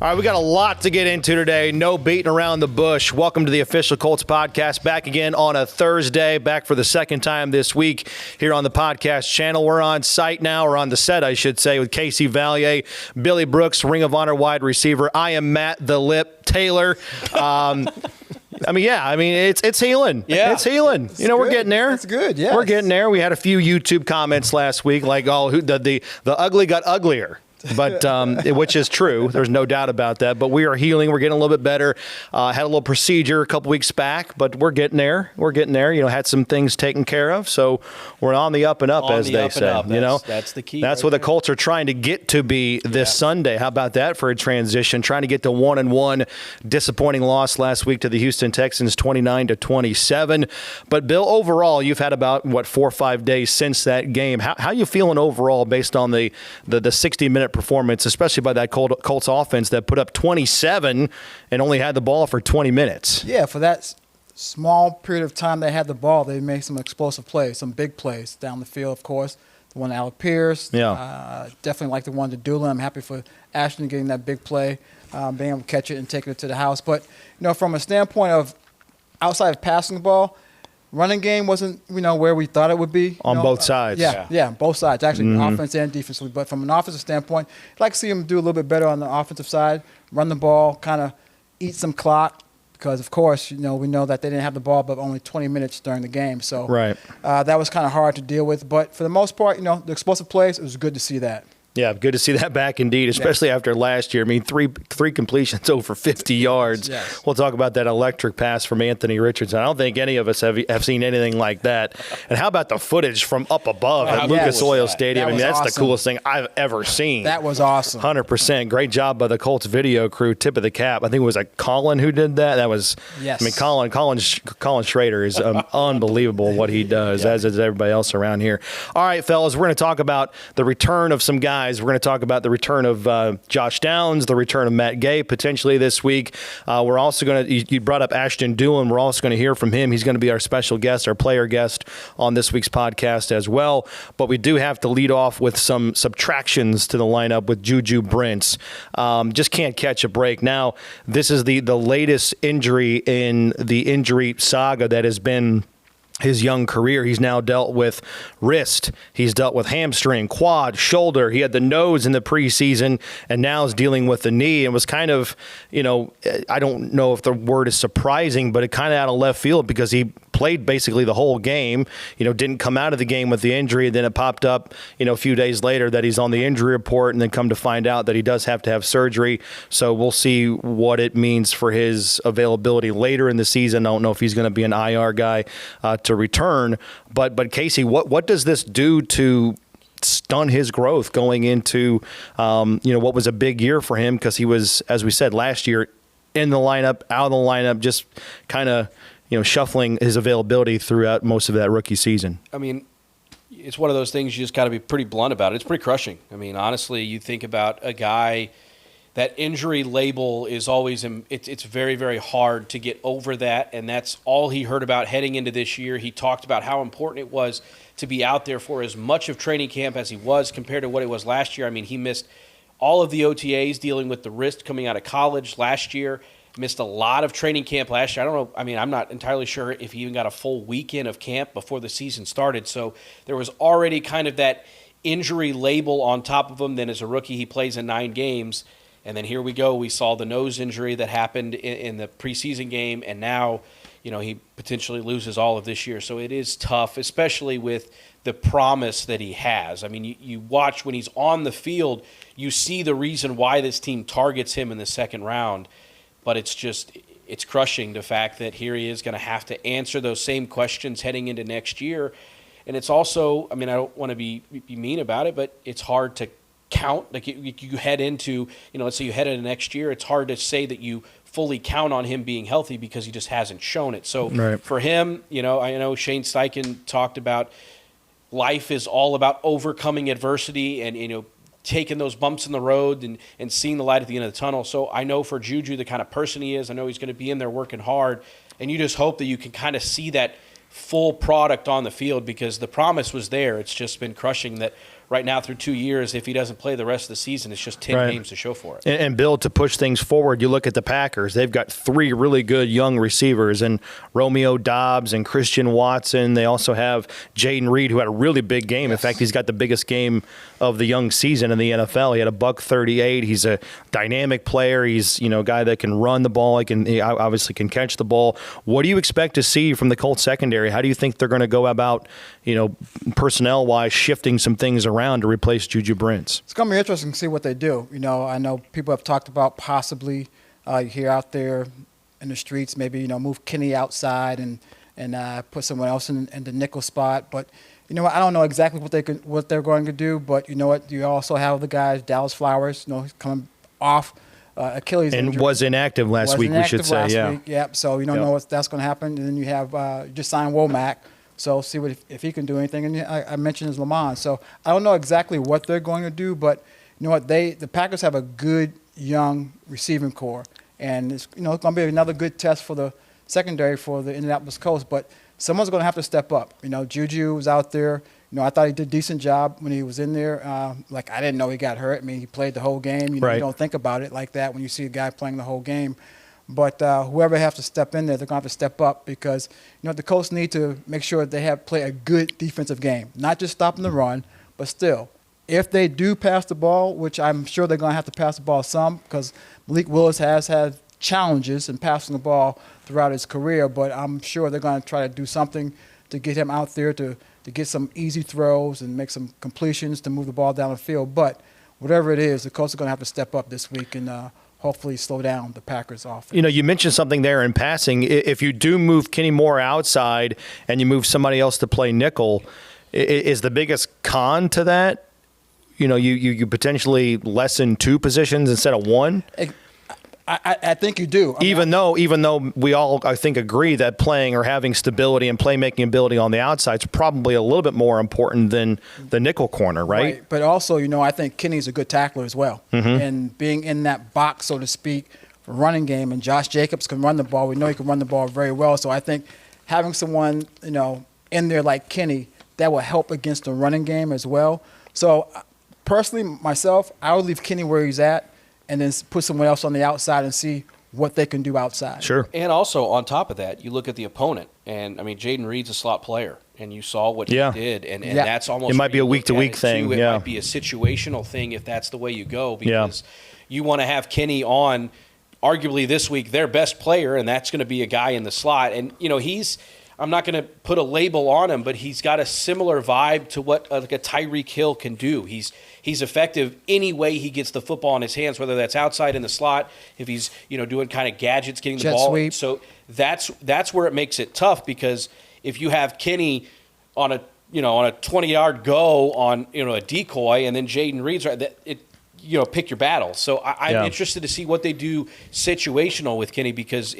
All right, we got a lot to get into today. No beating around the bush. Welcome to the Official Colts Podcast. Back again on a Thursday. Back for the second time this week here on the podcast channel. We're on site now, or on the set, I should say, with Casey Vallier, Billy Brooks, Ring of Honor wide receiver. I am Matt the Lip Taylor. It's healing. Yeah. It's healing. We're getting there. It's good, yeah. We're getting there. We had a few YouTube comments last week like, the ugly got uglier. But which is true. There's no doubt about that. But we are healing. We're getting a little bit better. Had a little procedure a couple weeks back, but we're getting there. We're getting there. Had some things taken care of. So we're on the up and up, as they say. That's the key. That's what the Colts are trying to get to be this Sunday. How about that for a transition? Trying to get to 1-1. Disappointing loss last week to the Houston Texans, 29-27. But Bill, overall, you've had about 4 or 5 days since that game. How you feeling overall based on the 60-minute performance, especially by that Colts offense that put up 27 and only had the ball for 20 minutes? Yeah, for that small period of time they had the ball, they made some explosive plays, some big plays down the field, of course. The one to Alec Pierce. Definitely like the one to Dulin. I'm happy for Ashton getting that big play, being able to catch it and take it to the house. But, from a standpoint of outside of passing the ball, running game wasn't, where we thought it would be. On both sides. Yeah, both sides, actually, offense and defensively. But from an offensive standpoint, I'd like to see them do a little bit better on the offensive side, run the ball, kind of eat some clock, because, of course, we know that they didn't have the ball but only 20 minutes during the game. So that was kind of hard to deal with. But for the most part, the explosive plays, it was good to see that. Yeah, good to see that back indeed, especially after last year. I mean, three completions over 50 yards. Yes. We'll talk about that electric pass from Anthony Richardson. I don't think any of us have seen anything like that. And how about the footage from up above at Lucas Oil Stadium? That's awesome. The coolest thing I've ever seen. That was awesome. 100%. Great job by the Colts video crew. Tip of the cap. I think it was Colin who did that. That was, yes. I mean, Colin Schrader is unbelievable what he does, as is everybody else around here. All right, fellas, we're going to talk about the return of some guys. We're going to talk about the return of Josh Downs, the return of Matt Gay potentially this week. We're also going to, you brought up Ashton Dulin. We're also going to hear from him. He's going to be our special guest, our player guest on this week's podcast as well. But we do have to lead off with some subtractions to the lineup with Juju Brents. Just can't catch a break. Now, this is the latest injury in the injury saga that has been his young career. He's now dealt with wrist. He's dealt with hamstring, quad, shoulder. He had the nose in the preseason, and now is dealing with the knee. It was kind of, I don't know if the word is surprising, but it kind of out of left field because he played basically the whole game, didn't come out of the game with the injury. Then it popped up, a few days later that he's on the injury report, and then come to find out that he does have to have surgery. So we'll see what it means for his availability later in the season. I don't know if he's going to be an IR guy to return, but Casey, what does this do to stun his growth going into what was a big year for him, because he was, as we said last year, in the lineup, out of the lineup, just kind of shuffling his availability throughout most of that rookie season. I mean, it's one of those things you just got to be pretty blunt about it. It's pretty crushing. I mean, honestly, you think about a guy, that injury label is always, it's very, very hard to get over that, and that's all he heard about heading into this year. He talked about how important it was to be out there for as much of training camp as he was compared to what it was last year. I mean, he missed all of the OTAs dealing with the wrist coming out of college last year, missed a lot of training camp last year. I don't know, I mean, I'm not entirely sure if he even got a full weekend of camp before the season started, so there was already kind of that injury label on top of him. Then as a rookie, he plays in 9 games. And then here we go. We saw the nose injury that happened in the preseason game, and now, he potentially loses all of this year. So it is tough, especially with the promise that he has. I mean, you watch when he's on the field, you see the reason why this team targets him in the second round, but it's crushing the fact that here he is going to have to answer those same questions heading into next year. And it's also, I mean, I don't want to be mean about it, but it's hard to count. Like you head into, let's say you head into next year, it's hard to say that you fully count on him being healthy because he just hasn't shown it. So for him, I know Shane Steichen talked about life is all about overcoming adversity and, taking those bumps in the road and seeing the light at the end of the tunnel. So I know for Juju, the kind of person he is, I know he's going to be in there working hard, and you just hope that you can kind of see that full product on the field because the promise was there. It's just been crushing that right now through 2 years. If he doesn't play the rest of the season, it's just 10 games to show for it. And Bill, to push things forward, you look at the Packers. They've got 3 really good young receivers, and Romeo Doubs and Christian Watson. They also have Jaden Reed, who had a really big game. In fact, he's got the biggest game of the young season in the NFL. He had a $138. He's a dynamic player. He's a guy that can run the ball. He obviously can catch the ball. What do you expect to see from the Colts secondary? How do you think they're going to go about, personnel-wise, shifting some things around to replace Juju Brents? It's going to be interesting to see what they do. I know people have talked about possibly here out there in the streets, maybe move Kenny outside and put someone else in the nickel spot. But I don't know exactly what they're going to do. But you know what? You also have the guys, Dallas Flowers, coming off Achilles and injury. Was inactive last week, we should say. Yeah. Yep. So you don't know what that's going to happen. And then you have just signed Womack. So see if he can do anything. And I mentioned his Lamont. So I don't know exactly what they're going to do, but you know what? The Packers have a good young receiving core, and it's going to be another good test for the secondary for the Indianapolis Colts. But someone's going to have to step up. Juju was out there. I thought he did a decent job when he was in there. I didn't know he got hurt. I mean, he played the whole game. Right. You don't think about it like that when you see a guy playing the whole game. But whoever has to step in there, they're going to have to step up because, the Colts need to make sure they play a good defensive game, not just stopping the run, but still. If they do pass the ball, which I'm sure they're going to have to pass the ball some because Malik Willis has had challenges in passing the ball throughout his career, but I'm sure they're going to try to do something to get him out there to get some easy throws and make some completions to move the ball down the field. But whatever it is, the Colts are going to have to step up this week and hopefully slow down the Packers offense. You mentioned something there in passing. If you do move Kenny Moore outside and you move somebody else to play nickel, is the biggest con to that? You potentially lessen 2 positions instead of 1? I think you do. Even though we all, I think, agree that playing or having stability and playmaking ability on the outside is probably a little bit more important than the nickel corner, right? But also, I think Kenny's a good tackler as well. Mm-hmm. And being in that box, so to speak, for running game, and Josh Jacobs can run the ball. We know he can run the ball very well. So I think having someone, in there like Kenny, that will help against the running game as well. So personally, myself, I would leave Kenny where he's at, and then put someone else on the outside and see what they can do outside. Sure. And also, on top of that, you look at the opponent. And, Jaden Reed's a slot player, and you saw what he did. And that's almost – it might be a week-to-week thing. It might be a situational thing if that's the way you go because you want to have Kenny on, arguably this week, their best player, and that's going to be a guy in the slot. And, he's – I'm not going to put a label on him, but he's got a similar vibe to what a Tyreek Hill can do. He's effective any way he gets the football in his hands, whether that's outside in the slot, if he's doing kind of gadgets, getting the ball. Sweep. So that's where it makes it tough because if you have Kenny on a 20-yard go on a decoy, and then Jaden Reed's right, pick your battle. So I'm interested to see what they do situational with Kenny because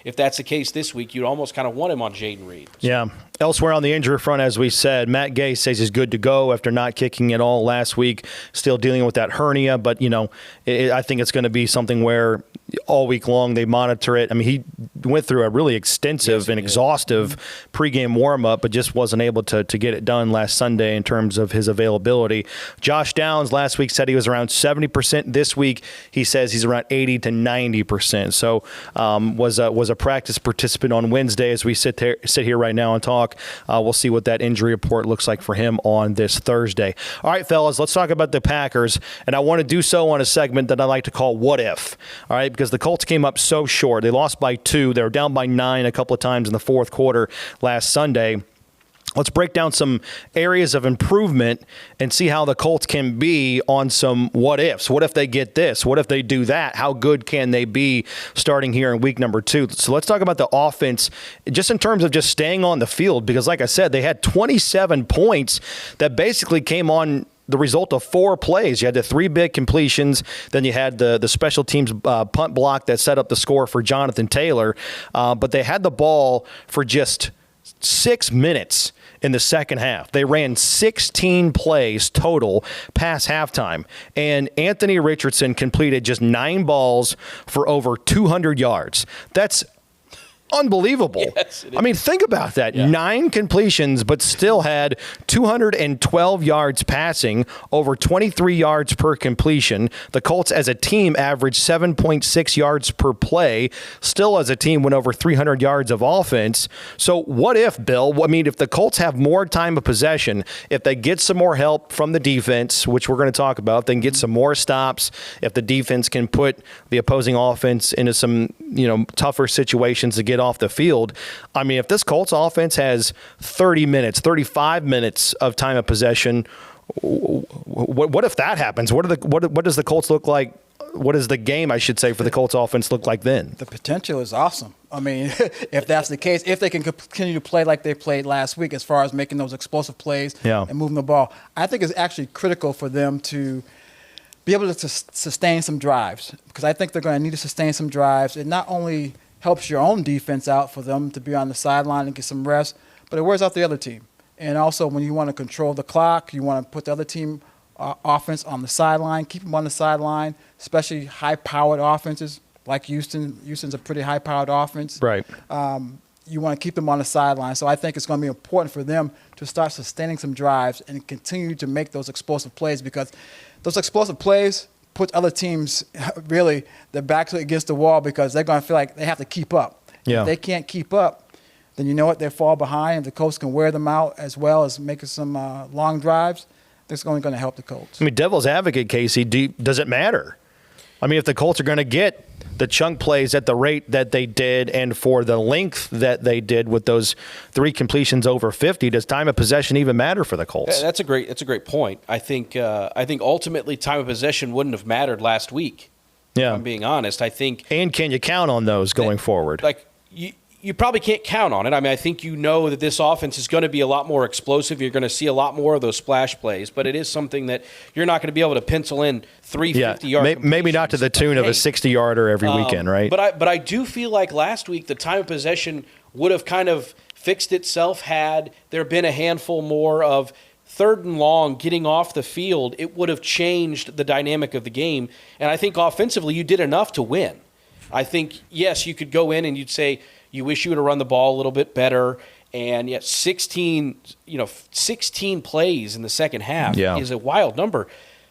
if that's the case this week, you'd almost kind of want him on Jaden Reed. So. Yeah. Elsewhere on the injury front, as we said, Matt Gay says he's good to go after not kicking at all last week, still dealing with that hernia. But, I think it's going to be something where all week long they monitor it. I mean, he went through a really extensive and exhaustive pregame warm-up, but just wasn't able to get it done last Sunday in terms of his availability. Josh Downs last week said he was around 70%. This week he says he's around 80 to 90%. So was a practice participant on Wednesday as we sit here right now and talk. We'll see what that injury report looks like for him on this Thursday. All right, fellas, let's talk about the Packers, and I want to do so on a segment that I like to call What If, all right, because the Colts came up so short. They lost by 2. They were down by 9 a couple of times in the fourth quarter last Sunday. Let's break down some areas of improvement and see how the Colts can be on some what ifs. What if they get this? What if they do that? How good can they be starting here in week number 2? So let's talk about the offense just in terms of just staying on the field because, like I said, they had 27 points that basically came on the result of 4 plays. You had the 3 big completions, then you had the special teams punt block that set up the score for Jonathan Taylor, but they had the ball for just 6 minutes in the second half. They ran 16 plays total past halftime, and Anthony Richardson completed just 9 balls for over 200 yards. That's unbelievable. Yes, I mean, think about that. Yeah. 9 completions, but still had 212 yards passing, over 23 yards per completion. The Colts as a team averaged 7.6 yards per play. Still as a team went over 300 yards of offense. So what if, Bill, I mean, if the Colts have more time of possession, if they get some more help from the defense, which we're going to talk about, if they can get some more stops, if the defense can put the opposing offense into some, tougher situations to get off the field. I mean, if this Colts offense has 30 minutes, 35 minutes of time of possession, what if that happens? What does the Colts look like? What does the game, I should say, for the Colts offense look like then? The potential is awesome. I mean, if that's the case, if they can continue to play like they played last week as far as making those explosive plays and moving the ball, I think it's actually critical for them to be able to sustain some drives, because I think they're going to need to sustain some drives. It not only helps your own defense out for them to be on the sideline and get some rest, but it wears out the other team. And also, when you want to control the clock, you want to put the other team offense on the sideline, keep them on the sideline, especially high-powered offenses like Houston. Houston's a pretty high-powered offense. Right. You want to keep them on the sideline. So I think it's going to be important for them to start sustaining some drives and continue to make those explosive plays, because those explosive plays put other teams really their backs against the wall, because they're going to feel like they have to keep up. Yeah. If they can't keep up, then you know what? They fall behind. If the Colts can wear them out as well as making some long drives, that's only going to help the Colts. I mean, devil's advocate, Casey, does it matter? I mean, if the Colts are going to get the chunk plays at the rate that they did and for the length that they did with those 3 completions over 50, does time of possession even matter for the Colts? That's a great point. I think ultimately time of possession wouldn't have mattered last week. Yeah. If I'm being honest. I think. And can you count on those going forward? Like you probably can't count on it. I mean, I think you know that this offense is going to be a lot more explosive. You're going to see a lot more of those splash plays, but it is something that you're not going to be able to pencil in 350 yards. Maybe not to the tune of a 60-yarder every weekend, right? But I do feel like last week the time of possession would have kind of fixed itself had there been a handful more of 3rd and long getting off the field. It would have changed the dynamic of the game, and I think offensively you did enough to win. I think, yes, you could go in and you'd say, you wish you would have run the ball a little bit better, and yet 16 plays in the second half is a wild number.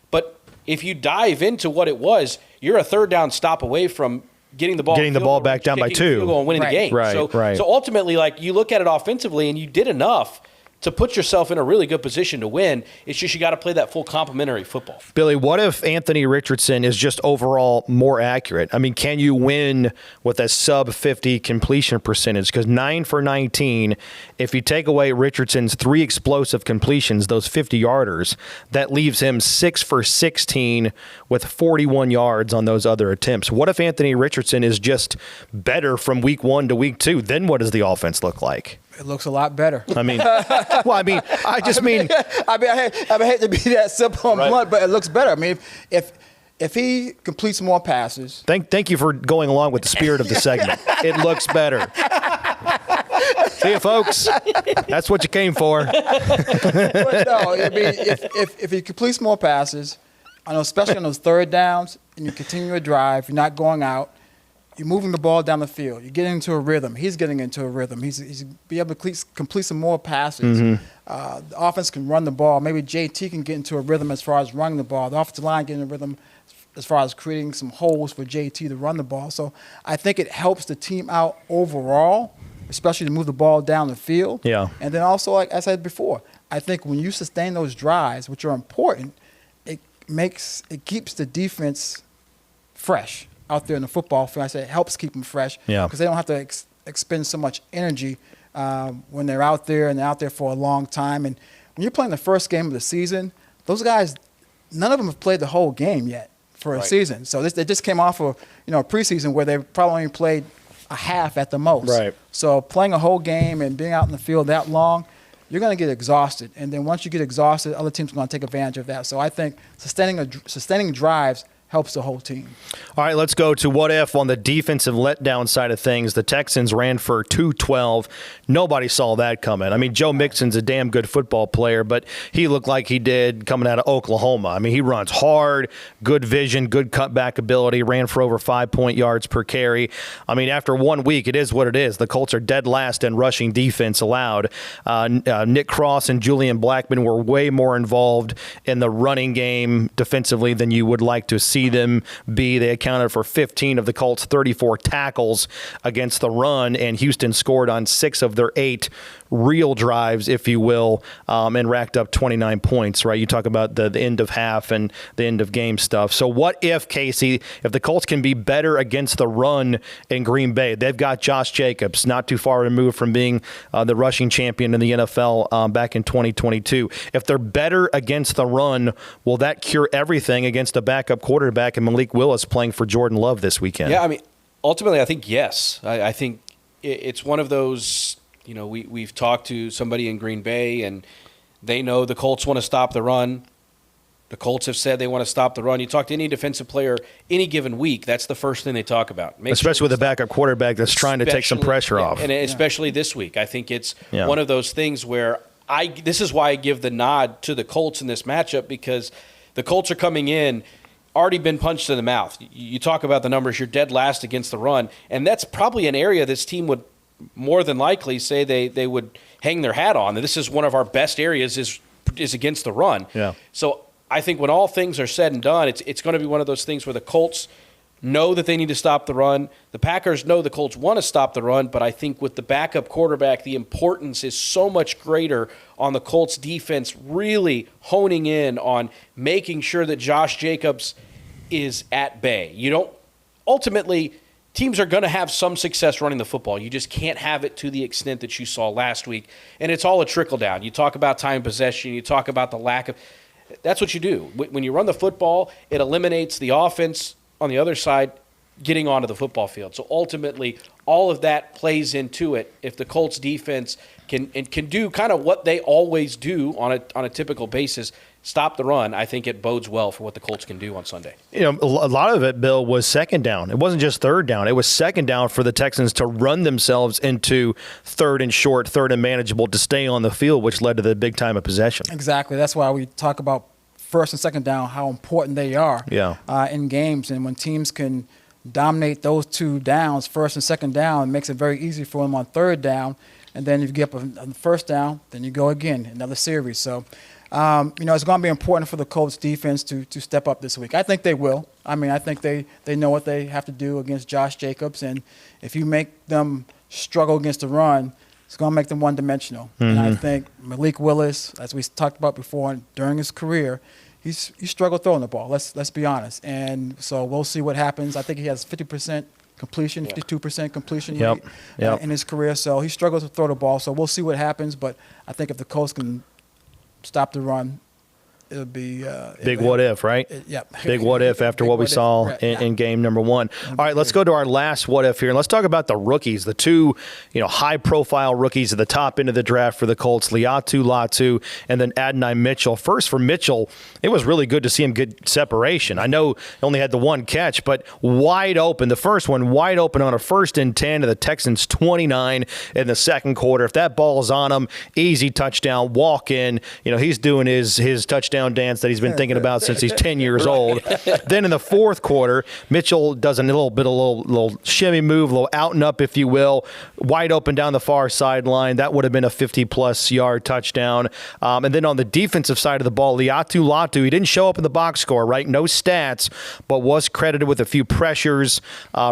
But if you dive into what it was, you're a 3rd down stop away from getting the ball back down by 2 and winning the game. Right. So ultimately, like, you look at it offensively, and you did enough to put yourself in a really good position to win. It's just you got to play that full complementary football. Billy, what if Anthony Richardson is just overall more accurate? I mean, can you win with a sub-50 completion percentage? Because 9 for 19, if you take away Richardson's 3 explosive completions, those 50-yarders, that leaves him 6 for 16 with 41 yards on those other attempts. What if Anthony Richardson is just better from week 1 to week 2? Then what does the offense look like? It looks a lot better. I mean, I hate to be that simple and blunt, but it looks better. I mean, if he completes more passes. Thank you for going along with the spirit of the segment. It looks better. See you, folks. That's what you came for. But no, I mean, if he completes more passes, I know, especially on those 3rd downs, and you continue a drive, you're not going out. You're moving the ball down the field. You're getting into a rhythm. He's getting into a rhythm. He's be able to complete some more passes. The offense can run the ball. Maybe JT can get into a rhythm as far as running the ball. The offensive line get in a rhythm as far as creating some holes for JT to run the ball. So I think it helps the team out overall, especially to move the ball down the field. Yeah. And then also, like I said before, I think when you sustain those drives, which are important, it keeps the defense fresh out there in the football field. I say it helps keep them fresh because they don't have to expend so much energy when they're out there and they're out there for a long time. And when you're playing the first game of the season, those guys, none of them have played the whole game yet for a season. So they just came off of a preseason where they probably only played a half at the most. Right. So playing a whole game and being out in the field that long, you're going to get exhausted. And then once you get exhausted, other teams are going to take advantage of that. So I think sustaining drives helps the whole team. All right, let's go to what if on the defensive letdown side of things. The Texans ran for 212. Nobody saw that coming. I mean, Joe Mixon's a damn good football player, but he looked like he did coming out of Oklahoma. I mean, he runs hard, good vision, good cutback ability, ran for over 5 yards per carry. I mean, after 1 week, it is what it is. The Colts are dead last in rushing defense allowed. Nick Cross and Julian Blackmon were way more involved in the running game defensively than you would like to see them be. They accounted for 15 of the Colts' 34 tackles against the run, and Houston scored on 6 of their 8 real drives, if you will, and racked up 29 points, right? You talk about the end of half and the end of game stuff. So what if, Casey, if the Colts can be better against the run in Green Bay? They've got Josh Jacobs, not too far removed from being the rushing champion in the NFL back in 2022. If they're better against the run, will that cure everything against a backup quarterback and Malik Willis playing for Jordan Love this weekend? Yeah, I mean, ultimately, I think yes. I think it's one of those. You know, we've talked to somebody in Green Bay, and they know the Colts want to stop the run. The Colts have said they want to stop the run. You talk to any defensive player any given week, that's the first thing they talk about. Especially with a backup quarterback that's trying to take some pressure off. And especially this week. I think it's one of those things where this is why I give the nod to the Colts in this matchup, because the Colts are coming in already been punched in the mouth. You talk about the numbers, you're dead last against the run, and that's probably an area this team would more than likely say they would hang their hat on. This is one of our best areas is against the run. Yeah. So I think when all things are said and done, it's going to be one of those things where the Colts know that they need to stop the run. The Packers know the Colts want to stop the run, but I think with the backup quarterback, the importance is so much greater on the Colts defense really honing in on making sure that Josh Jacobs is at bay. Ultimately, teams are going to have some success running the football. You just can't have it to the extent that you saw last week. And it's all a trickle down. You talk about time possession. You talk about the lack of – that's what you do. When you run the football, it eliminates the offense on the other side getting onto the football field. So ultimately, all of that plays into it. If the Colts defense can do kind of what they always do on a typical basis, stop the run, I think it bodes well for what the Colts can do on Sunday. You know, a lot of it, Bill, was second down. It wasn't just third down. It was second down for the Texans to run themselves into third and short, third and manageable to stay on the field, which led to the big time of possession. Exactly. That's why we talk about first and second down, how important they are in games. And when teams can dominate those two downs, first and second down, it makes it very easy for them on third down. And then if you get up on the first down, then you go again, another series. So, it's going to be important for the Colts defense to step up this week. I think they will. I mean, I think they know what they have to do against Josh Jacobs. And if you make them struggle against the run, it's going to make them one-dimensional. Mm-hmm. And I think Malik Willis, as we talked about before, during his career, he struggled throwing the ball. Let's be honest. And so we'll see what happens. I think he has 50% completion, 52% completion rate in his career. So he struggles to throw the ball. So we'll see what happens. But I think if the Colts can stop the run, it'll be big what if, right? Big what if after what we saw in game number 1. All right, let's go to our last what if here, and let's talk about the rookies, the two high-profile rookies at the top end of the draft for the Colts, Liatu Latu and then Adonai Mitchell. First, for Mitchell, it was really good to see him get separation. I know he only had the one catch, but wide open. The first one wide open on a 1st and 10 to the Texans' 29 in the second quarter. If that ball's on him, easy touchdown, walk in. He's doing his touchdown dance that he's been thinking about since he's 10 years old. Then in the fourth quarter, Mitchell does a little shimmy move, a little out and up, if you will, wide open down the far sideline. That would have been a 50-plus yard touchdown. And then on the defensive side of the ball, Liatu Latu, he didn't show up in the box score, right? No stats, but was credited with a few pressures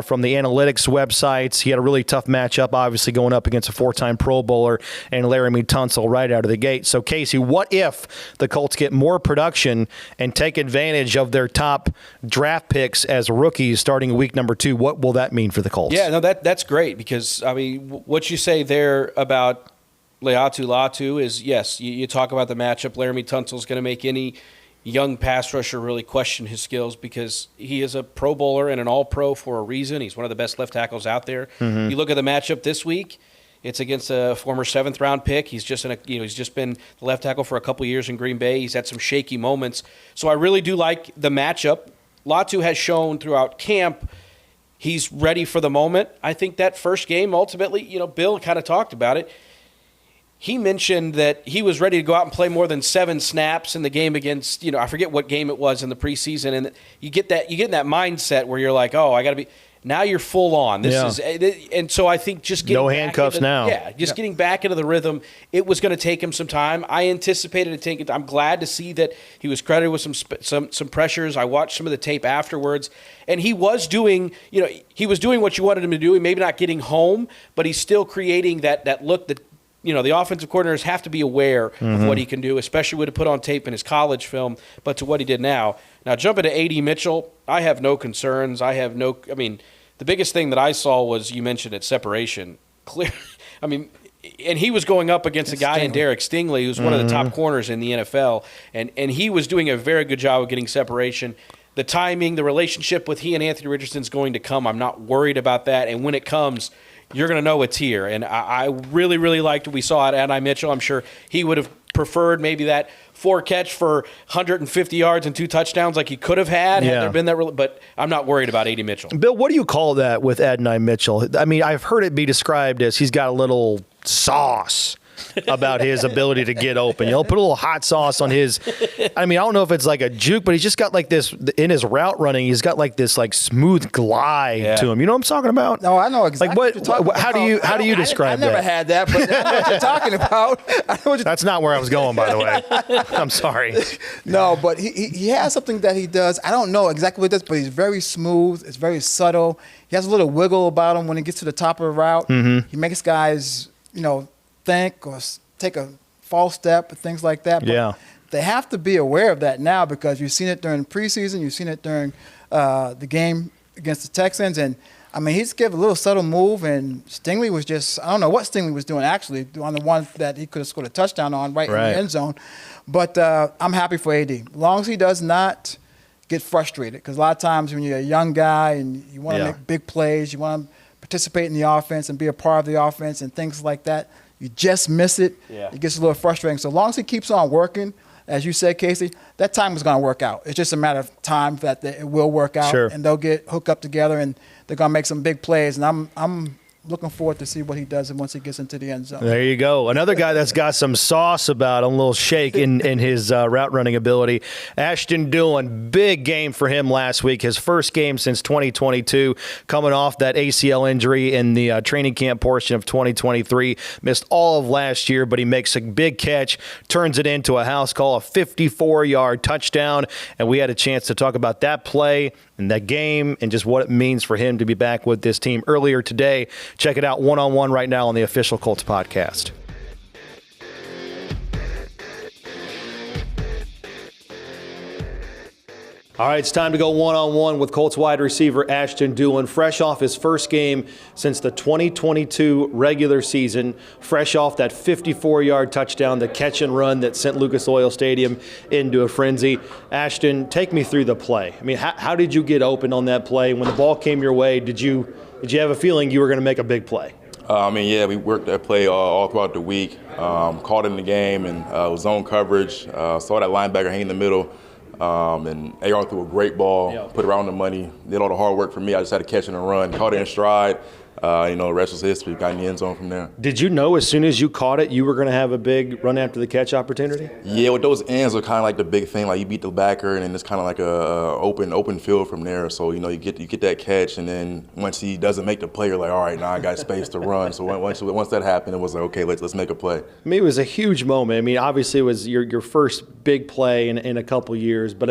from the analytics websites. He had a really tough matchup, obviously going up against a 4-time Pro Bowler and Laramie Tunsil right out of the gate. So, Casey, what if the Colts get more production and take advantage of their top draft picks as rookies starting week number 2? What will that mean for the Colts? Yeah, no, that's great because, I mean, what you say there about Liatu Latu is, yes, you talk about the matchup. Laramie Tunsil is going to make any young pass rusher really question his skills because he is a Pro Bowler and an All-Pro for a reason. He's one of the best left tackles out there. Mm-hmm. You look at the matchup this week, it's against a former 7th-round pick. He's just he's just been the left tackle for a couple years in Green Bay. He's had some shaky moments. So I really do like the matchup Latu has shown throughout camp he's ready for the moment. I think that first game, ultimately, Bill kind of talked about it. He mentioned that he was ready to go out and play more than 7 snaps in the game against, I forget what game it was in the preseason. And you get in that mindset where you're like, oh, I got to be. Now you're full on. And so I think just getting no handcuffs now. Yeah, getting back into the rhythm. It was going to take him some time. I anticipated it taking. I'm glad to see that he was credited with some pressures. I watched some of the tape afterwards, and he was doing. He was doing what you wanted him to do. He maybe not getting home, but he's still creating that look that. The offensive coordinators have to be aware of what he can do, especially with it put on tape in his college film, but to what he did now. Now, jumping to A.D. Mitchell, I have no concerns. The biggest thing that I saw was, you mentioned it, separation. Clear. And he was going up against a guy in Derek Stingley, who's one of the top corners in the NFL, and he was doing a very good job of getting separation. The timing, the relationship with he and Anthony Richardson is going to come. I'm not worried about that, and when it comes, you're going to know it's here. And I really, really liked what we saw at A.D. Mitchell. I'm sure he would have preferred maybe that 4-catch for 150 yards and 2 touchdowns like he could have had there been that. But I'm not worried about A.D. Mitchell. Bill, what do you call that with A.D. Mitchell? I've heard it be described as he's got a little sauce about his ability to get open. Put a little hot sauce on his. I don't know if it's like a juke, but he's just got like this in his route running. He's got like this like smooth glide to him. You know what I'm talking about? No, I know exactly. Like how do you describe that? I never had that, but I know what you're talking about. That's not where I was going, by the way. I'm sorry. No, but he has something that he does. I don't know exactly what it does, but he's very smooth. It's very subtle. He has a little wiggle about him when he gets to the top of the route. He makes guys, think or take a false step and things like that. But they have to be aware of that now, because you've seen it during preseason. You've seen it during the game against the Texans. And, he's give a little subtle move, and Stingley was just – I don't know what Stingley was doing actually on the one that he could have scored a touchdown on right in the end zone. But I'm happy for A.D. As long as he does not get frustrated, because a lot of times when you're a young guy and you want to make big plays, you want to participate in the offense and be a part of the offense and things like that, you just miss it. It gets a little frustrating. So as long as he keeps on working, as you said, Casey, that time is going to work out. It's just a matter of time that it will work out, and they'll get hooked up together, and they're going to make some big plays. And I'm looking forward to see what he does once he gets into the end zone. There you go. Another guy that's got some sauce about him, a little shake in his route running ability. Ashton Dulin, big game for him last week. His first game since 2022, coming off that ACL injury in the training camp portion of 2023. Missed all of last year, but he makes a big catch, turns it into a house call, a 54-yard touchdown. And we had a chance to talk about that play and that game and just what it means for him to be back with this team earlier today. Check it out one-on-one right now on the official Colts podcast. All right, it's time to go one-on-one with Colts wide receiver Ashton Dulin, fresh off his first game since the 2022 regular season, fresh off that 54-yard touchdown, the catch and run that sent Lucas Oil Stadium into a frenzy. Ashton, take me through the play. How did you get open on that play? When the ball came your way, did you have a feeling you were going to make a big play? We worked that play all throughout the week, caught it in the game, and it was zone coverage, saw that linebacker hang in the middle. And AR threw a great ball, put it around the money, did all the hard work for me. I just had to catch it and run, caught it in stride. The rest was history. Got in the end zone from there. Did you know as soon as you caught it, you were going to have a big run after the catch opportunity? Yeah, with those ends are kind of like the big thing. Like you beat the backer, and then it's kind of like a open field from there. So you get that catch, and then once he doesn't make the play, you're like, all right, now I got space to run. So once that happened, it was like, okay, let's make a play. It was a huge moment. Obviously it was your first big play in a couple years, but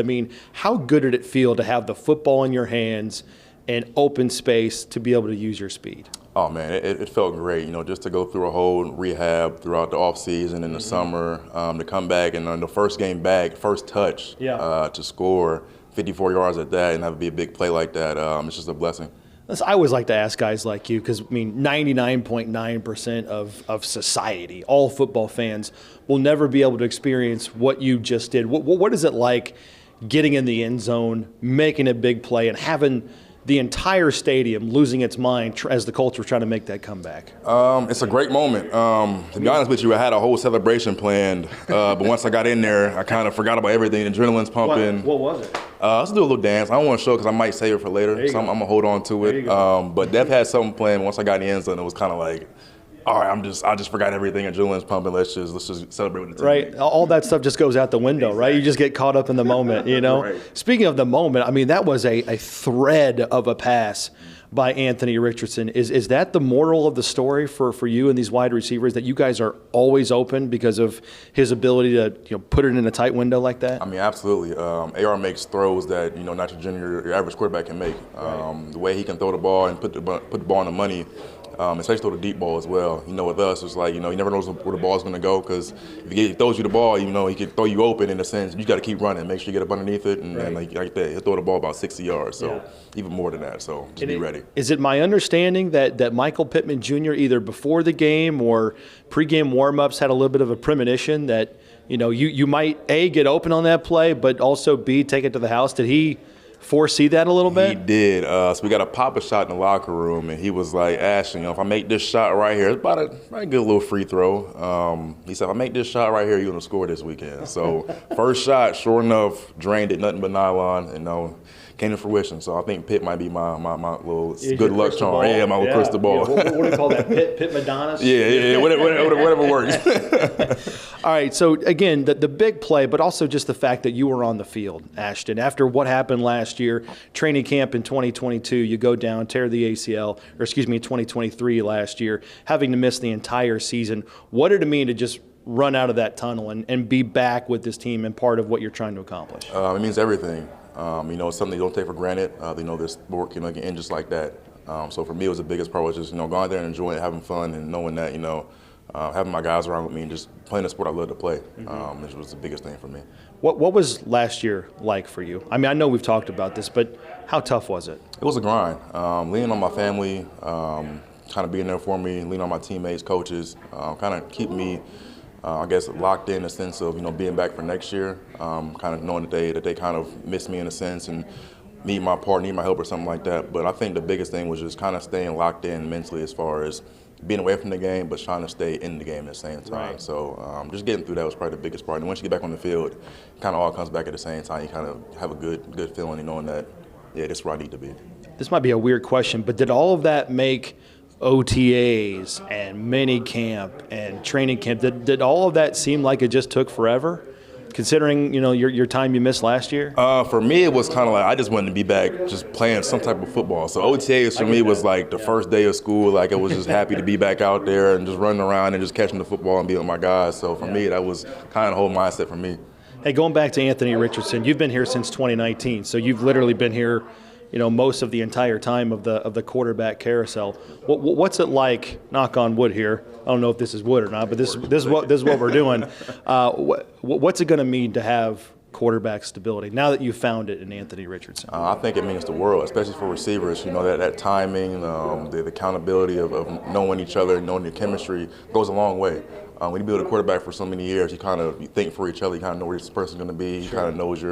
how good did it feel to have the football in your hands and open space to be able to use your speed? Oh, man, it felt great, just to go through a whole rehab throughout the offseason and the summer, to come back and on the first game back, first touch, to score 54 yards at that and have it be a big play like that. It's just a blessing. I always like to ask guys like you because, 99.9% of society, all football fans, will never be able to experience what you just did. What is it like getting in the end zone, making a big play, and having the entire stadium losing its mind as the Colts were trying to make that comeback? It's a great moment. To be honest with you, I had a whole celebration planned, but once I got in there, I kind of forgot about everything. The adrenaline's pumping. What was it? Let's do a little dance. I don't want to show because I might save it for later, so I'm going to hold on to it. But Dev had something planned. Once I got in the end zone, it was kind of like, all right, I just forgot everything. Adrenaline's pumping. Let's just celebrate with the team. Right. All that stuff just goes out the window, right? You just get caught up in the moment, you know? Right. Speaking of the moment, I mean, that was a thread of a pass by Anthony Richardson. Is that the moral of the story for you and these wide receivers, that you guys are always open because of his ability to put it in a tight window like that? I mean, absolutely. AR makes throws that not your average quarterback can make. The way he can throw the ball and put the ball on the money. Especially throw the deep ball as well. With us, it's like, he never knows where the ball's going to go, because if he throws you the ball, he can throw you open in a sense. You got to keep running, make sure you get up underneath it, and then like that, he'll throw the ball about 60 yards. So even more than that. So just be ready. Is it my understanding that Michael Pittman Jr. either before the game or pregame warmups had a little bit of a premonition that you might A, get open on that play, but also B, take it to the house? Did he foresee that a little bit? He did. So we got a pop-up shot in the locker room, and he was like, Ashton, if I make this shot right here, it's about a good little free throw. He said, if I make this shot right here, you're going to score this weekend. So first shot, sure enough, drained it, nothing but nylon, and came to fruition. So I think Pitt might be my little good luck charm. Yeah, my little crystal ball. Yeah. What do you call that? Pitt Madonna's? Yeah, whatever works. All right, so again, the big play, but also just the fact that you were on the field, Ashton. After what happened last year, training camp in 2022, you go down, tear the ACL, 2023 last year, having to miss the entire season. What did it mean to just run out of that tunnel and be back with this team and part of what you're trying to accomplish? It means everything. It's something you don't take for granted. This sport can end just like that. So for me, it was the biggest part was just going there and enjoying it, having fun, and knowing that having my guys around with me and just playing the sport I love to play, which was the biggest thing for me. What was last year like for you? I mean, I know we've talked about this, but how tough was it? It was a grind. Leaning on my family, kind of being there for me, leaning on my teammates, coaches, kind of keep me, locked in a sense of being back for next year. Kind of knowing that they kind of miss me in a sense and need my part, need my help or something like that. But I think the biggest thing was just kind of staying locked in mentally as far as being away from the game, but trying to stay in the game at the same time. Right. So just getting through that was probably the biggest part. And once you get back on the field, it kind of all comes back at the same time. You kind of have a good feeling, knowing that, this is where I need to be. This might be a weird question, but did all of that make OTAs and mini camp and training camp, did all of that seem like it just took forever, considering your time you missed last year? For me, it was kind of like I just wanted to be back just playing some type of football. So OTAs for me was like the first day of school. Like I was just happy to be back out there and just running around and just catching the football and being with my guys. So for me, that was kind of the whole mindset for me. Hey, going back to Anthony Richardson, you've been here since 2019, so you've literally been here most of the entire time of the quarterback carousel. What's it like, knock on wood here, I don't know if this is wood or not, but this is what we're doing. What's it going to mean to have quarterback stability now that you've found it in Anthony Richardson? I think it means the world, especially for receivers. that timing, the accountability of knowing each other, knowing the chemistry goes a long way. When you build a quarterback for so many years, you think for each other. You kind of know where this person's going to be. You kind of knows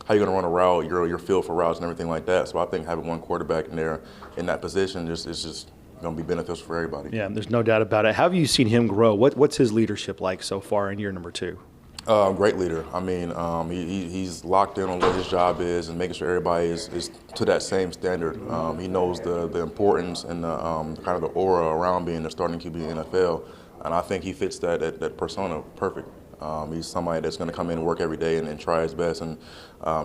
how you're going to run a route, your feel for routes and everything like that. So I think having one quarterback in there in that position is just going to be beneficial for everybody. Yeah, there's no doubt about it. How have you seen him grow? What's his leadership like so far in year number 2? Great leader. I mean, he's locked in on what his job is and making sure everybody is to that same standard. He knows the importance and the kind of the aura around being the starting QB in the NFL. And I think he fits that persona perfect. He's somebody that's going to come in and work every day and try his best and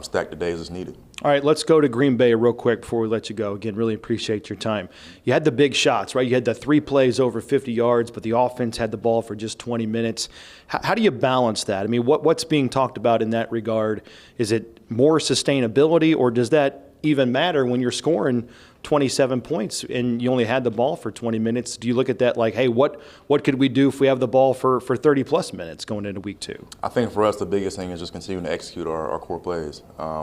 stack the days as needed. All right, let's go to Green Bay real quick before we let you go. Again, really appreciate your time. You had the big shots, right? You had the 3 plays over 50 yards, but the offense had the ball for just 20 minutes. How do you balance that? I mean, what's being talked about in that regard? Is it more sustainability, or does that even matter when you're scoring 27 points and you only had the ball for 20 minutes? Do you look at that like, hey, what could we do if we have the ball for 30-plus minutes going into week 2? I think for us the biggest thing is just continuing to execute our core plays,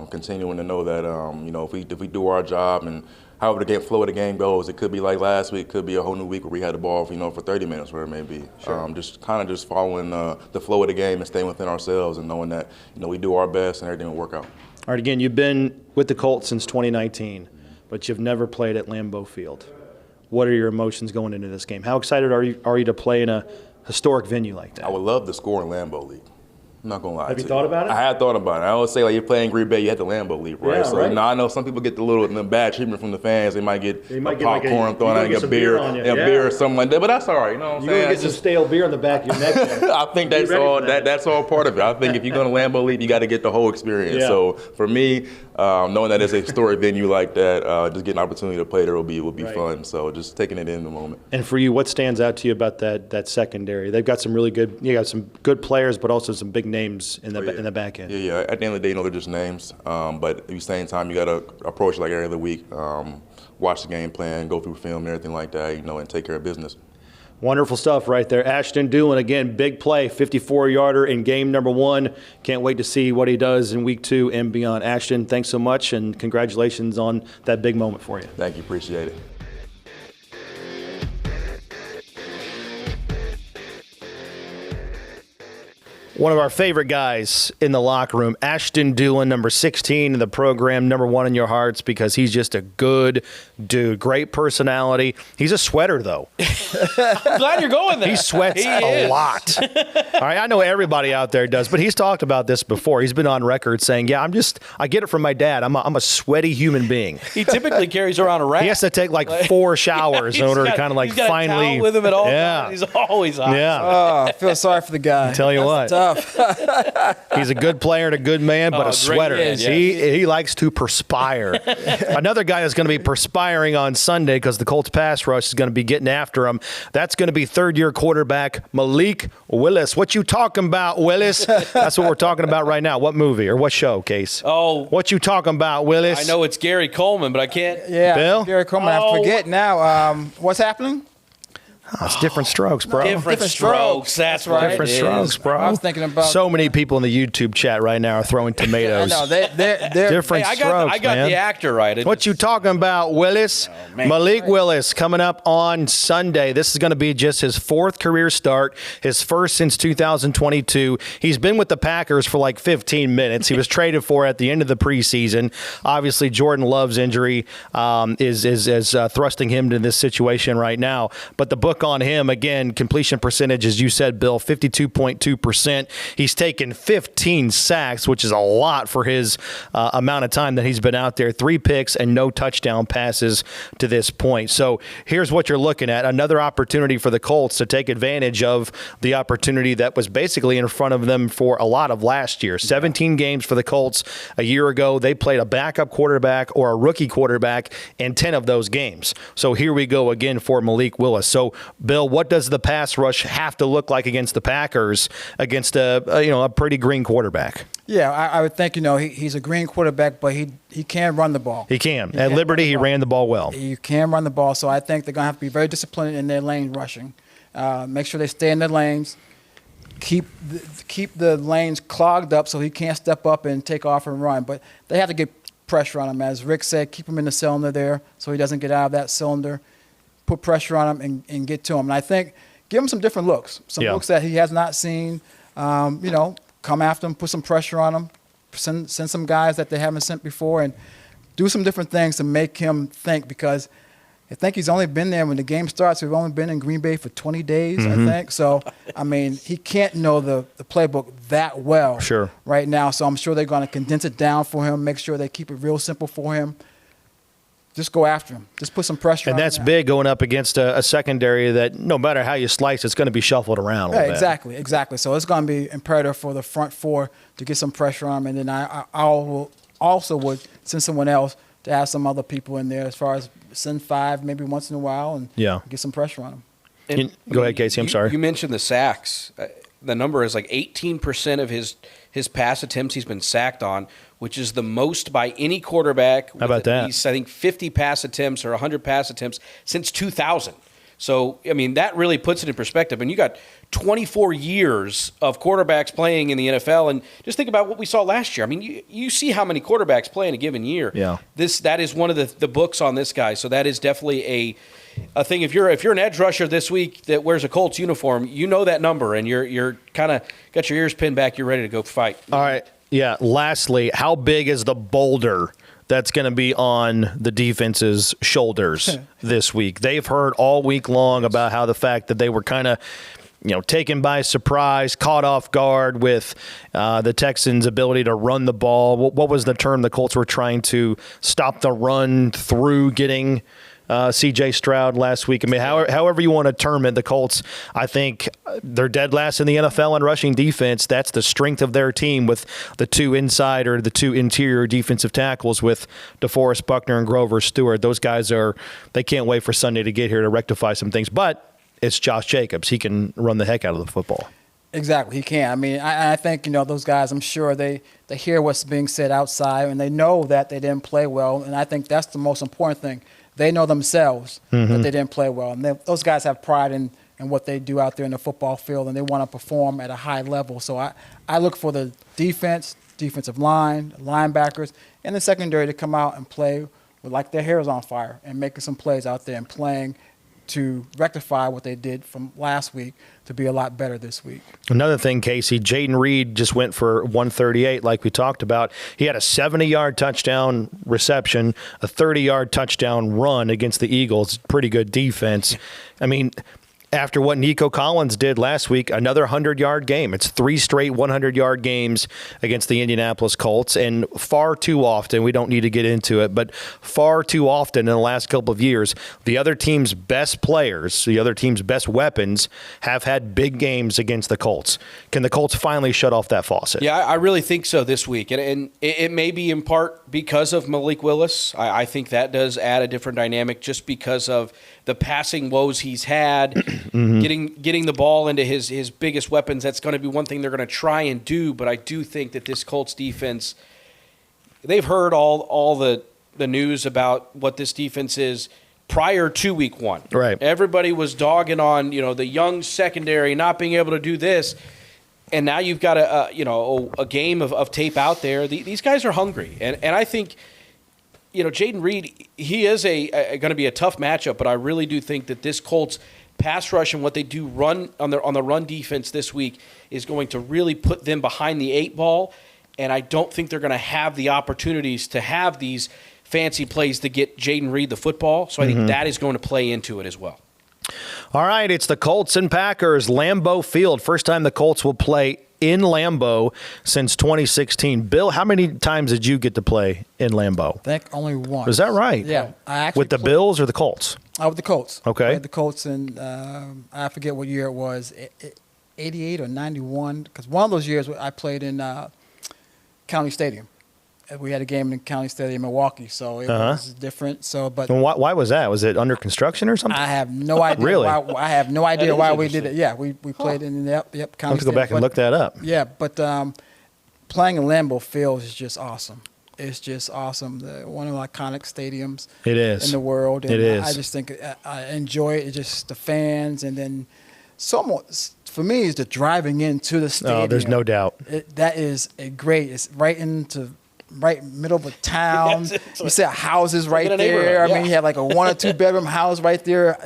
continuing to know that if we do our job and however the flow of the game goes, it could be like last week, could be a whole new week where we had the ball for 30 minutes, where it may be. Sure. Just following the flow of the game and staying within ourselves and knowing that we do our best and everything will work out. All right, again, you've been with the Colts since 2019. but you've never played at Lambeau Field. What are your emotions going into this game? How excited are you to play in a historic venue like that? I would love to score in Lambeau League. I'm not going to lie Have to you thought about it? I had thought about it. I always say, like, you're playing Green Bay, you had the Lambeau League, right? Yeah, so, right. I know some people get the bad treatment from the fans. They might get popcorn thrown out, get a beer on you. beer or something like that. But that's all right, you know what I'm You're saying? going to get some stale beer in the back of your neck there. I think that's all part of it. I think if you're going to Lambeau League, you got to get the whole experience. Yeah. So for me, knowing that it's a historic venue like that, just getting an opportunity to play there will be fun. So just taking it in the moment. And for you, what stands out to you about that secondary? They've got some really good. You got some good players, but also some big names in the back end. Yeah. At the end of the day, they're just names. But at the same time, you got to approach it like every other week. Watch the game plan, go through film and everything like that, and take care of business. Wonderful stuff right there. Ashton Dulin, again, big play, 54-yarder in game number 1. Can't wait to see what he does in week 2 and beyond. Ashton, thanks so much, and congratulations on that big moment for you. Thank you. Appreciate it. One of our favorite guys in the locker room, Ashton Dulin, number 16 in the program, number 1 in your hearts, because he's just a good dude. Great personality. He's a sweater, though. I'm glad you're going there. He sweats a lot. All right, I know everybody out there does, but he's talked about this before. He's been on record saying, yeah, I get it from my dad. I'm a sweaty human being. He typically carries around a rack. He has to take like 4 showers in order to kind of like he's got finally. A towel with him at all yeah. times. He's always hot. Yeah. Oh, I feel sorry for the guy. Tell you what. Tough. He's a good player and a good man, but a great sweater. man, yeah. He likes to perspire. Another guy that's going to be perspiring on Sunday because the Colts pass rush is going to be getting after him. That's going to be third-year quarterback Malik Willis. What you talking about, Willis? That's what we're talking about right now. What movie or what show, Case? Oh. What you talking about, Willis? I know it's Gary Coleman, but I can't. Yeah, Bill? Gary Coleman. I forget now. What's happening? Oh, it's different strokes, bro. Different strokes. That's right. Different It strokes, is. bro. I was thinking about so many people in the YouTube chat right now are throwing tomatoes. I know they're Different Hey, strokes, I got man. the actor right. It What just- you talking about, Willis? man. Malik Willis coming up on Sunday. This is going to be just his 4th career start, his first since 2022. He's been with the Packers for like 15 minutes. He was traded for at the end of the preseason. Obviously, Jordan Love's injury is thrusting him to this situation right now. But the book on him, again, completion percentage, as you said, Bill, 52.2%. He's taken 15 sacks, which is a lot for his amount of time that he's been out there. 3 picks and no touchdown passes to this point. So here's what you're looking at. Another opportunity for the Colts to take advantage of the opportunity that was basically in front of them for a lot of last year. 17 games for the Colts a year ago. They played a backup quarterback or a rookie quarterback in 10 of those games. So here we go again for Malik Willis. So, Bill, what does the pass rush have to look like against the Packers against a pretty green quarterback? Yeah, I would think, he's a green quarterback, but he can run the ball. He can. At Liberty, he ran the ball well. You can run the ball, so I think they're going to have to be very disciplined in their lane rushing. Make sure they stay in their lanes. Keep the lanes clogged up so he can't step up and take off and run. But they have to get pressure on him. As Rick said, keep him in the cylinder there so he doesn't get out of that cylinder. Put pressure on him and get to him. And I think give him some different looks, looks that he has not seen. Come after him, put some pressure on him, send some guys that they haven't sent before, and do some different things to make him think, because I think he's only been there when the game starts. We've only been in Green Bay for 20 days, I think. So, he can't know the playbook that well right now. So I'm sure they're going to condense it down for him, make sure they keep it real simple for him. Just go after him. Just put some pressure on him. And that's big going up against a secondary that no matter how you slice, it's going to be shuffled around a little bit. Exactly. So it's going to be imperative for the front 4 to get some pressure on him. And then I also would send someone else to have some other people in there, as far as send 5 maybe once in a while and get some pressure on him. Go ahead, Casey. I'm sorry. You mentioned the sacks. The number is like 18% of his pass attempts he's been sacked on, which is the most by any quarterback. How about that? I think 50 pass attempts or 100 pass attempts since 2000. So, that really puts it in perspective. And you got 24 years of quarterbacks playing in the NFL. And just think about what we saw last year. You see how many quarterbacks play in a given year. Yeah. That is one of the books on this guy. So that is definitely a thing. If you're an edge rusher this week that wears a Colts uniform, you know that number, and you're kind of got your ears pinned back. You're ready to go fight. All right. Yeah. Lastly, how big is the boulder that's going to be on the defense's shoulders this week. They've heard all week long about how the fact that they were kind of taken by surprise, caught off guard with the Texans' ability to run the ball. What was the term the Colts were trying to stop the run through getting C.J. Stroud last week? I mean, however you want to term it, the Colts, I think they're dead last in the NFL in rushing defense. That's the strength of their team with the two inside or the two interior defensive tackles with DeForest Buckner and Grover Stewart. Those guys they can't wait for Sunday to get here to rectify some things. But it's Josh Jacobs. He can run the heck out of the football. Exactly, he can. I mean, I think, those guys, I'm sure they hear what's being said outside, and they know that they didn't play well, and I think that's the most important thing. They know themselves that they didn't play well, and those guys have pride in what they do out there in the football field, and they want to perform at a high level. So I look for the defensive line, linebackers, and the secondary to come out and play with like their hair is on fire and making some plays out there and playing to rectify what they did from last week to be a lot better this week. Another thing, Casey, Jaden Reed just went for 138 like we talked about. He had a 70-yard touchdown reception, a 30-yard touchdown run against the Eagles. Pretty good defense. I mean, after what Nico Collins did last week, another 100-yard game. It's 3 straight 100-yard games against the Indianapolis Colts, and far too often, we don't need to get into it, but far too often in the last couple of years, the other team's best players, the other team's best weapons have had big games against the Colts. Can the Colts finally shut off that faucet? Yeah, I really think so this week, and it may be in part because of Malik Willis. I think that does add a different dynamic just because of the passing woes he's had. Getting the ball into his biggest weapons, that's going to be one thing they're going to try and do. But I do think that this Colts defense, they've heard all the news about what this defense is prior to week 1. Right. Everybody was dogging on the young secondary not being able to do this. And now you've got a game of tape out there. These guys are hungry. And I think Jaden Reed, he is going to be a tough matchup, but I really do think that this Colts pass rush and what they do run on the run defense this week is going to really put them behind the 8 ball, and I don't think they're going to have the opportunities to have these fancy plays to get Jaden Reed the football, so I think that is going to play into it as well. All right, it's the Colts and Packers, Lambeau Field. First time the Colts will play in Lambeau since 2016. Bill, how many times did you get to play in Lambeau? I think only once. Is that right? Yeah. I actually with the Bills or the Colts? With the Colts. Okay. I played the Colts, and I forget what year it was, 88 or 91, because one of those years I played in County Stadium. We had a game in County Stadium in Milwaukee, so it was different. So, but and why was that? Was it under construction or something? I have no idea. Really? I have no idea why we did it. Yeah, we played in County I'll have to Stadium. go back and look that up. Yeah, but playing in Lambeau Field is just awesome. It's just awesome. One of the iconic stadiums It is. in the world. And It is. I just think I enjoy it. It's just the fans, and then for me, is the driving into the stadium. Oh, there's no doubt. That is it's right middle of a town. You see houses right there. I mean, you have like a 1 or 2 bedroom house right there,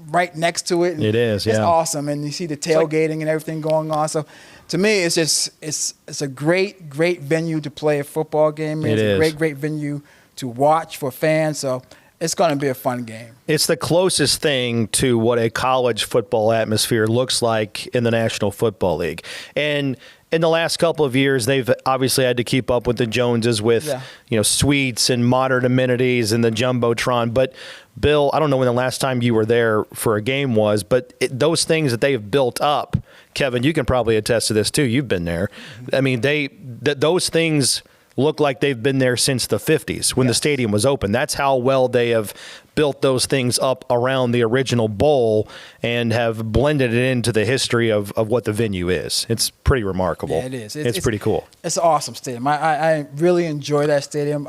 right next to it. And it is, yeah. It's awesome, and you see the tailgating and everything going on. So, to me, it's a great venue to play a football game. It's a great venue to watch for fans. So, it's going to be a fun game. It's the closest thing to what a college football atmosphere looks like in the National Football League. And in the last couple of years, they've obviously had to keep up with the Joneses with, suites and modern amenities and the Jumbotron. But, Bill, I don't know when the last time you were there for a game was, but those things that they've built up, Kevin, you can probably attest to this too. You've been there. I mean, those things look like they've been there since the 50s when the stadium was open. That's how well they have built those things up around the original bowl and have blended it into the history of what the venue is. It's pretty remarkable. Yeah, it is. It's pretty cool. It's an awesome stadium. I really enjoy that stadium.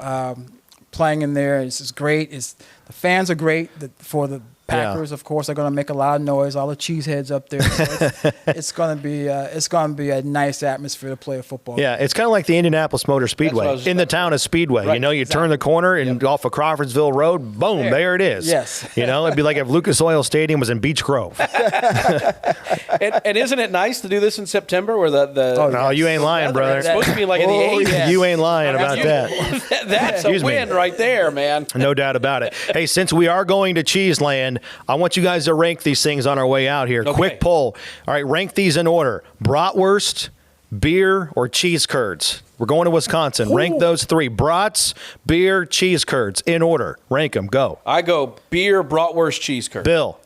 Playing in there is great. The fans are great for the Packers, of course, are going to make a lot of noise. All the cheeseheads up there. So it's going to be a nice atmosphere to play a football. Yeah, it's kind of like the Indianapolis Motor Speedway in the town of Speedway. Right, you turn the corner and off of Crawfordsville Road, boom, there it is. Yes. It'd be like if Lucas Oil Stadium was in Beech Grove. And isn't it nice to do this in September where Oh, you ain't lying, brother. It's supposed to be like in the 80s. yes. You ain't lying about that. That's a win right there, man. No doubt about it. Hey, since we are going to Cheeseland, I want you guys to rank these things on our way out here. Okay. Quick poll. All right, rank these in order. Bratwurst, beer, or cheese curds? We're going to Wisconsin. Rank those 3. Brats, beer, cheese curds. In order. Rank them. Go. I go beer, bratwurst, cheese curd. Bill.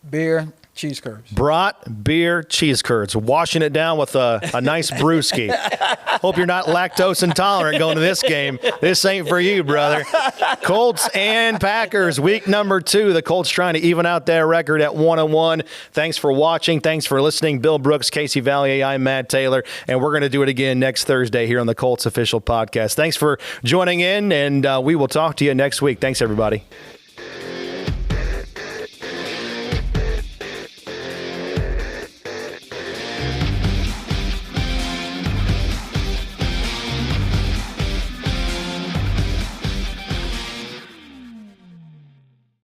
Beer, cheese curds. Brat, beer, cheese curds. Washing it down with a nice brewski. Hope you're not lactose intolerant going to this game. This ain't for you, brother. Colts and Packers, week number 2. The Colts trying to even out their record at 1-1. Thanks for watching. Thanks for listening. Bill Brooks, Casey Vallier, I'm Matt Taylor, and we're going to do it again next Thursday here on the Colts Official Podcast. Thanks for joining in, and we will talk to you next week. Thanks, everybody.